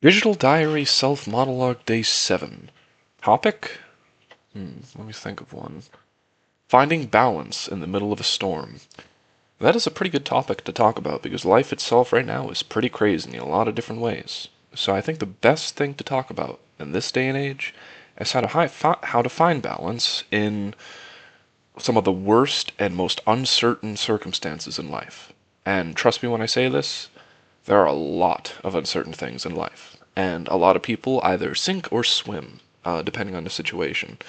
Digital Diary Self Monologue Day 7. Topic? Let me think of one. Finding balance in the middle of a storm. That is a pretty good topic to talk about because life itself right now is pretty crazy in a lot of different ways. So I think the best thing to talk about in this day and age is how to find balance in some of the worst and most uncertain circumstances in life. And trust me when I say this, there are a lot of uncertain things in life, and a lot of people either sink or swim, depending on the situation.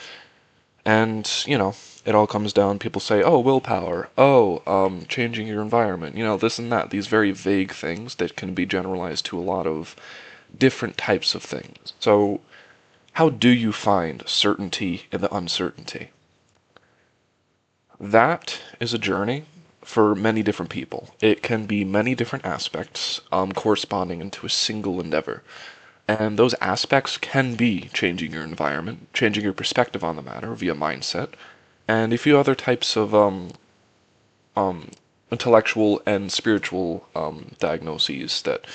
And, it all comes down, people say, oh, willpower, oh, changing your environment, this and that, these very vague things that can be generalized to a lot of different types of things. So, how do you find certainty in the uncertainty? That is a journey for many different people. It can be many different aspects corresponding into a single endeavor. And those aspects can be changing your environment, changing your perspective on the matter via mindset, and a few other types of um, intellectual and spiritual diagnoses that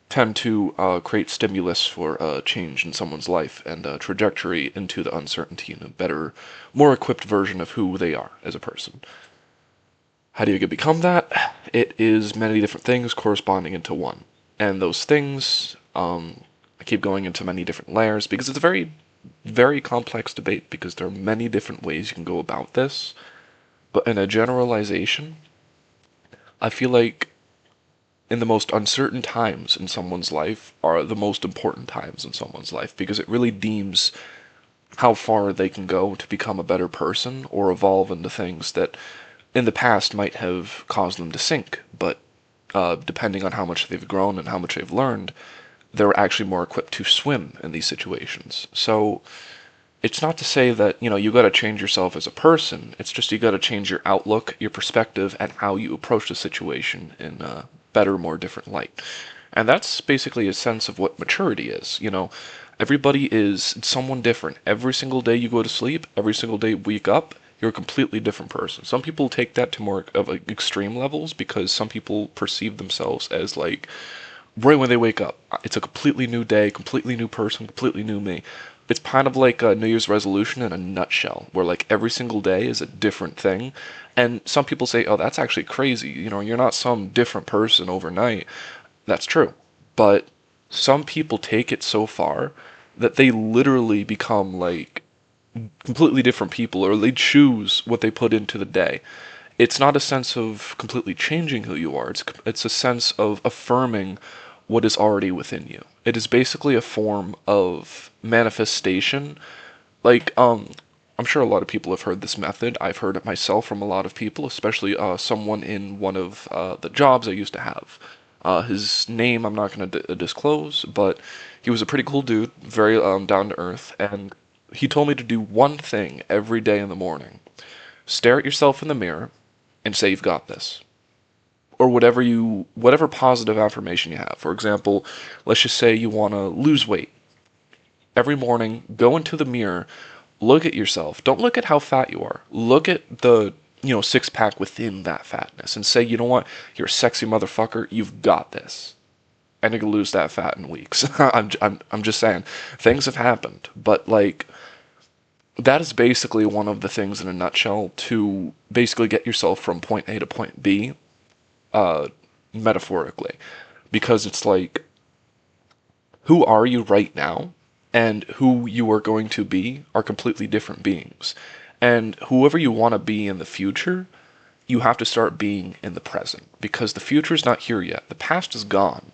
tend to create stimulus for change in someone's life and a trajectory into the uncertainty and a better, more equipped version of who they are as a person. How do you become that? It is many different things corresponding into one. And those things, I keep going into many different layers because it's a very, very complex debate because there are many different ways you can go about this. But in a generalization, I feel like in the most uncertain times in someone's life are the most important times in someone's life because it really deems how far they can go to become a better person or evolve into things that in the past might have caused them to sink, but depending on how much they've grown and how much they've learned, they're actually more equipped to swim in these situations. So it's not to say that, you got to change yourself as a person. It's just you got to change your outlook, your perspective, and how you approach the situation in a better, more different light. And that's basically a sense of what maturity is. Everybody is someone different. Every single day you go to sleep, every single day you wake up, you're a completely different person. Some people take that to more of like extreme levels because some people perceive themselves as like right when they wake up, it's a completely new day, completely new person, completely new me. It's kind of like a New Year's resolution in a nutshell, where like every single day is a different thing. And some people say, oh, that's actually crazy. You're not some different person overnight. That's true. But some people take it so far that they literally become like completely different people, or they choose what they put into the day. It's not a sense of completely changing who you are. It's a sense of affirming what is already within you. It is basically a form of manifestation. Like, I'm sure a lot of people have heard this method. I've heard it myself from a lot of people, especially someone in one of the jobs I used to have. His name I'm not going to disclose, but he was a pretty cool dude, very down to earth, and he told me to do one thing every day in the morning. Stare at yourself in the mirror and say you've got this. Or whatever positive affirmation you have. For example, let's just say you want to lose weight. Every morning, go into the mirror, look at yourself. Don't look at how fat you are. Look at the, six pack within that fatness and say, you know what? You're a sexy motherfucker. You've got this. And you can lose that fat in weeks. I'm just saying, things have happened. But like, that is basically one of the things in a nutshell to basically get yourself from point A to point B, uh, metaphorically. Because it's like, who are you right now and who you are going to be are completely different beings. And whoever you want to be in the future, you have to start being in the present because the future is not here yet. The past is gone.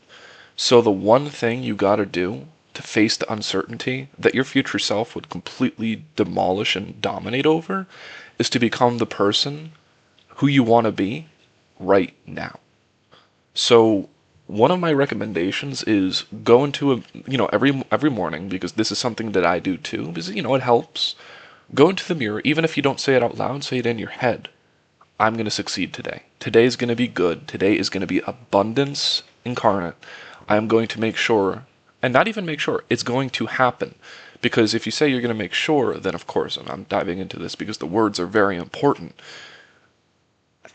So the one thing you got to do to face the uncertainty that your future self would completely demolish and dominate over is to become the person who you want to be right now. So one of my recommendations is go into every morning because this is something that I do too because it helps. Go into the mirror even if you don't say it out loud, say it in your head. I'm going to succeed today. Today is going to be good. Today is going to be abundance incarnate. I'm going to make sure, and not even make sure, it's going to happen. Because if you say you're going to make sure, then of course, and I'm diving into this because the words are very important,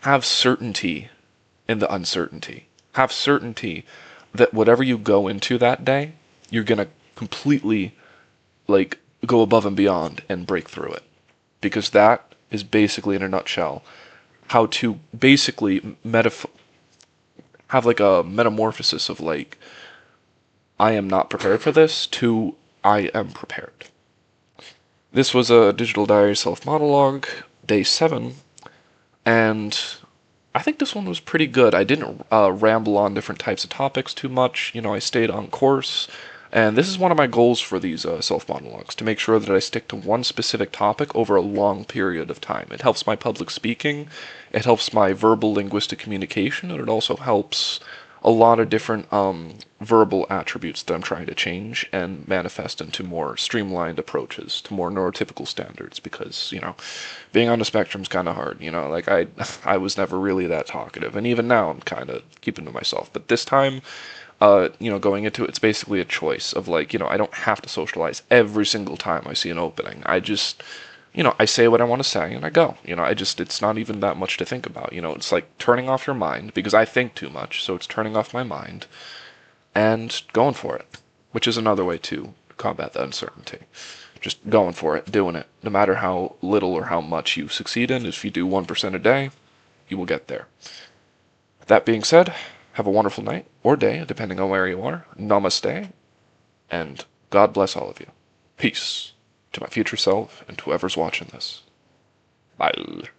have certainty in the uncertainty. Have certainty that whatever you go into that day, you're gonna completely like go above and beyond and break through it. Because that is basically in a nutshell how to basically have like a metamorphosis of like I am not prepared for this to I am prepared. This was a digital diary self monologue, day 7, and I think this one was pretty good. I didn't ramble on different types of topics too much. You know, I stayed on course. And this is one of my goals for these self monologues to make sure that I stick to one specific topic over a long period of time. It helps my public speaking, it helps my verbal linguistic communication, and it also helps a lot of different verbal attributes that I'm trying to change and manifest into more streamlined approaches to more neurotypical standards because, being on the spectrum is kind of hard, like I was never really that talkative and even now I'm kind of keeping to myself. But this time, going into it, it's basically a choice of like, I don't have to socialize every single time I see an opening. I just, I say what I want to say and I go. It's not even that much to think about. It's like turning off your mind because I think too much. So it's turning off my mind and going for it, which is another way to combat that uncertainty. Just going for it, doing it. No matter how little or how much you succeed in, if you do 1% a day, you will get there. That being said, have a wonderful night or day, depending on where you are. Namaste, and God bless all of you. Peace to my future self and to whoever's watching this. Bye.